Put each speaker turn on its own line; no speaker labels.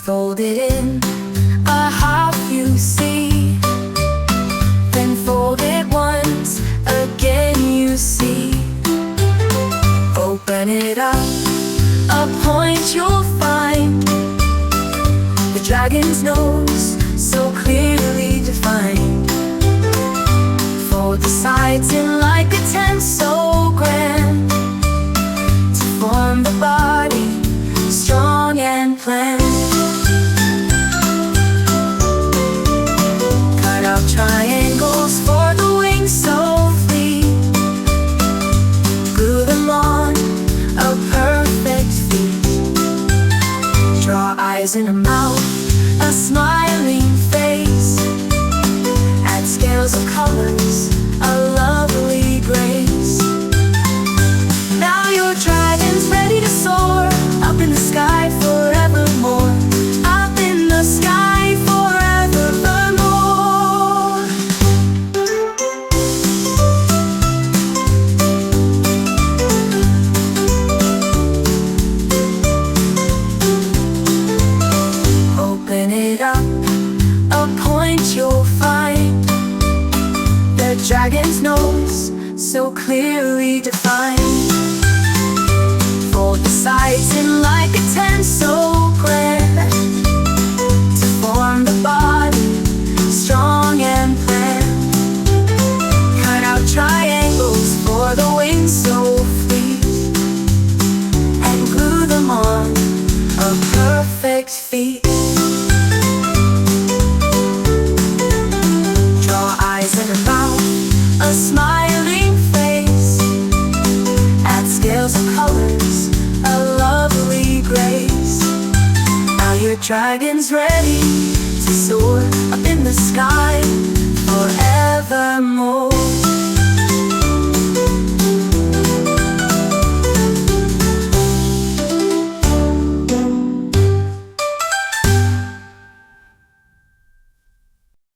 folded in a half you see, then fold it once again you see. Open it up, a point you'll find, the dragon's nose so clearly defined. Fold the sides in like a tent so grand, to form the body strong and planned. Cut out triangles for the wings so fleet, glue them on a perfect feat. Draw eyes and a mouth, a smiling face, add scales of colors, a lovely grace. Now your dragon's ready to soar, up in the sky forevermore, up in the sky forevermore. Open it up, a point you'll find, the dragon's nose so clearly defined. Fold the sides in like a tent so grand, to form the body strong and planned. Cut out triangles for the wings so fleet, and glue them on a perfect feat. Draw eyes and a mouth, a smiling face, add scales of colors, a lovely grace. Now your dragon's ready to soar